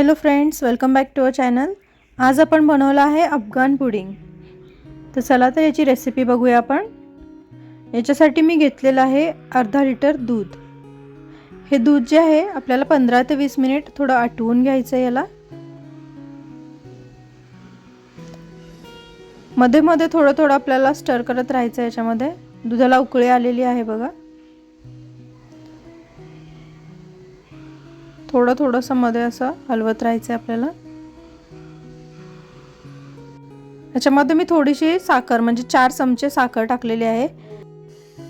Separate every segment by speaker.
Speaker 1: Hello friends, welcome back to our channel. आज आपण बनवलं आहे अफगाण पुडिंग। तर चला तर याची रेसिपी बघूया आपण। याच्यासाठी मी घेतलेलं आहे अर्धा लिटर दूध। हे दूध जे आहे आपल्याला 15 ते 20 मिनिट थोडं आटवून घ्यायचं आहे। याला मध्ये मध्ये थोडं थोडं आपल्याला स्टर करत राहायचं। याच्यामध्ये दुधाला उकळी आलेली आहे बघा। थोडं थोडंसं मध्ये असं हलवत राहायचं आपल्याला। याच्यामध्ये मी थोडीशी साखर म्हणजे 4 चमचे साखर टाकलेली आहे।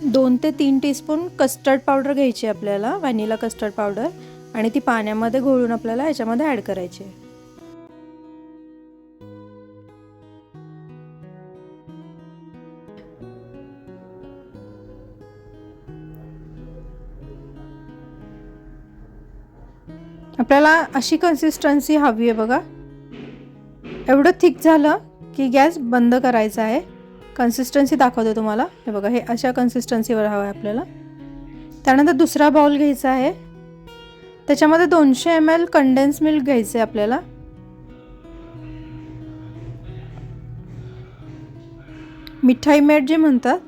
Speaker 1: 2 ते 3 टीस्पून कस्टर्ड पावडर घ्यायची आपल्याला, व्हॅनिला कस्टर्ड पावडर, आणि ती पाण्यामध्ये घोळून आपल्याला याच्यामध्ये ॲड करायची आहे। आपल्याला अशी कन्सिस्टन्सी हवी आहे बघा। एवढं थिक झालं की गॅस बंद करायचा आहे। कन्सिस्टन्सी दाखवते तुम्हाला, हे बघा, हे अशा कन्सिस्टन्सीवर हवं आहे आपल्याला। त्यानंतर दुसरा बाउल घ्यायचा आहे, त्याच्यामध्ये 200 ml कंडेन्स मिल्क घ्यायचे आहे आपल्याला। मिठाई मेड जे म्हणतात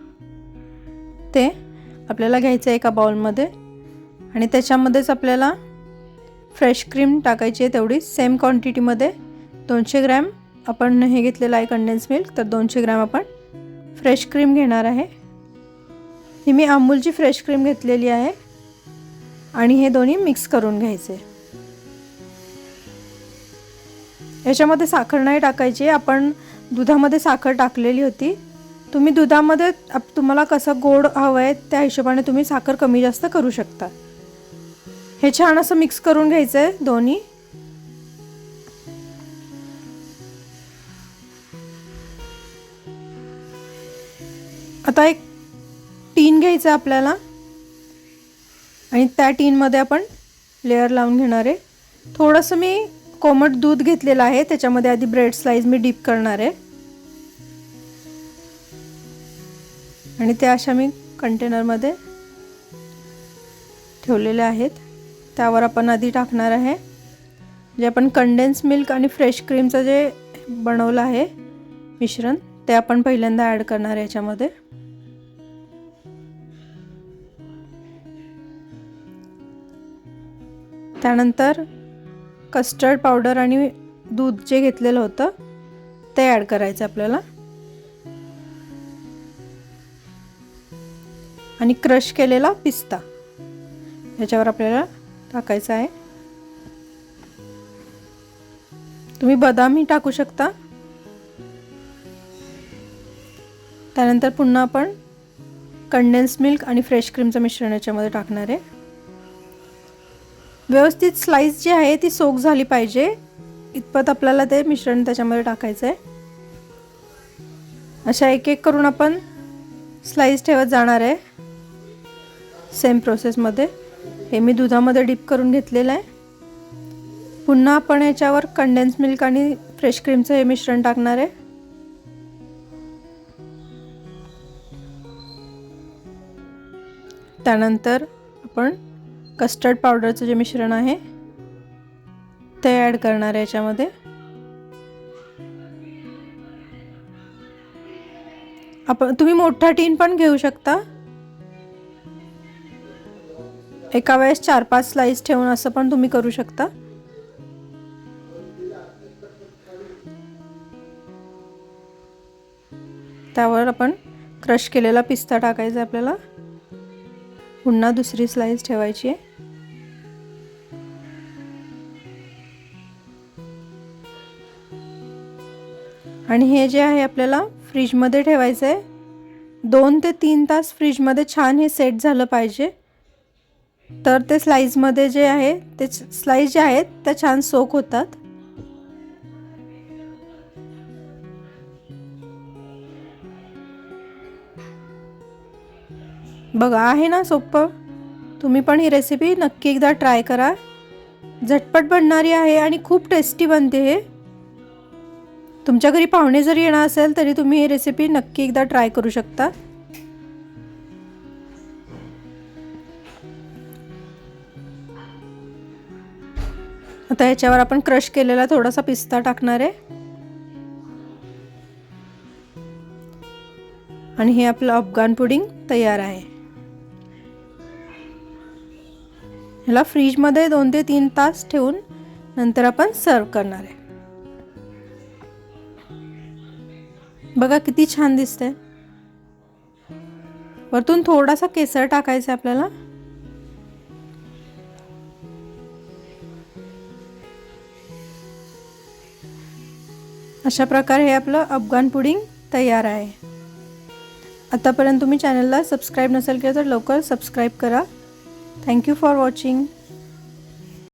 Speaker 1: ते आपल्याला घ्यायचं आहे एका बाउलमध्ये, आणि त्याच्यामध्येच आपल्याला फ्रेश क्रीम टाकायची आहे तेवढी सेम क्वांटिटीमध्ये। 200 ग्रॅम आपण हे घेतलेलं आहे कंडेन्स मिल्क, तर 200 ग्रॅम आपण फ्रेश क्रीम घेणार आहे। ही मी अमूलची फ्रेश क्रीम घेतलेली आहे, आणि हे दोन्ही मिक्स करून घ्यायचे। याच्यामध्ये साखर नाही टाकायची, आपण दुधामध्ये साखर टाकलेली होती। तुम्ही दुधामध्ये तुम्हाला कसं गोड हवं आहे त्या हिशोबाने तुम्ही साखर कमी जास्त करू शकता। हे छान असं मिक्स करून घ्यायचं आहे दोन्ही। आता एक टीन घ्यायचं आपल्याला, आणि त्या टीनमध्ये आपण लेअर लावून घेणार आहे। थोडंसं मी कोमट दूध घेतलेलं आहे, त्याच्यामध्ये आधी ब्रेड स्लाइस मी डीप करणार आहे, आणि त्या अशा मी कंटेनरमध्ये ठेवलेल्या आहेत। त्यावर आपण आधी टाकणार आहे जे आपण कंडेन्स मिल्क आणि फ्रेश क्रीमचं जे बनवलं आहे मिश्रण, ते आपण पहिल्यांदा ॲड करणार आहे याच्यामध्ये। त्यानंतर कस्टर्ड पावडर आणि दूध जे घेतलेलं होतं ते ॲड करायचं आपल्याला, आणि क्रश केलेला पिस्ता याच्यावर आपल्याला टाकायचा आहे। तुम्ही बदामही टाकू शकता। त्यानंतर पुन्हा आपण कंडेन्स मिल्क आणि फ्रेश क्रीमचं मिश्रण याच्यामध्ये टाकणार आहे। व्यवस्थित स्लाइस जी आहे ती सोक झाली पाहिजे इतपत आपल्याला ते मिश्रण त्याच्यामध्ये टाकायचं आहे। अशा एक एक करून आपण स्लाइस ठेवत जाणार आहे सेम प्रोसेसमध्ये। हे मी दुधामध्ये डीप करून घेतलेलं आहे। पुन्हा आपण याच्यावर कंडेन्स मिल्क आणि फ्रेश क्रीमचं हे मिश्रण टाकणार आहे। त्यानंतर आपण कस्टर्ड पावडरचं जे मिश्रण आहे ते ॲड करणार आहे याच्यामध्ये। तुम्ही मोठा टीन पण घेऊ शकता, एका वेळेस 4-5 स्लाइस ठेवून असं पण तुम्ही करू शकता। त्यावर आपण क्रश केलेला पिस्ता टाकायचा आपल्याला। पुन्हा दुसरी स्लाइस ठेवायची आहे, आणि हे जे आहे आपल्याला फ्रीजमध्ये ठेवायचं आहे। 2 ते 3 तास फ्रीजमध्ये छान हे सेट झालं पाहिजे, तर ते स्लाइसमध्ये जे आहे ते स्लाइस जे आहेत त्या छान सोक होतात। बघा, आहे ना सोपं। तुम्ही पण ही रेसिपी नक्की एकदा ट्राय करा। झटपट बनणारी आहे आणि खूप टेस्टी बनते। हे तुमच्या घरी पाहुणे जरी येणार असेल तरी तुम्ही ही रेसिपी नक्की एकदा ट्राय करू शकता। आता याच्यावर आपण क्रश केलेला थोडासा पिस्ता टाकणार आहे आणि हे आपलं अफगाण पुडिंग तयार आहे. ह्याला फ्रीजमध्ये 2 ते 3 तास ठेवून नंतर आपण सर्व करणार आहे. बघा किती छान दिसतंय. वरतून थोडासा केसर टाकायचा आपल्याला. अशा प्रकारे हे आपलं अफगाण पुडिंग तयार आहे. आतापर्यंत तुम्ही चॅनलला सबस्क्राईब नसेल केलं तर लवकर सबस्क्राईब करा. Thank you for watching.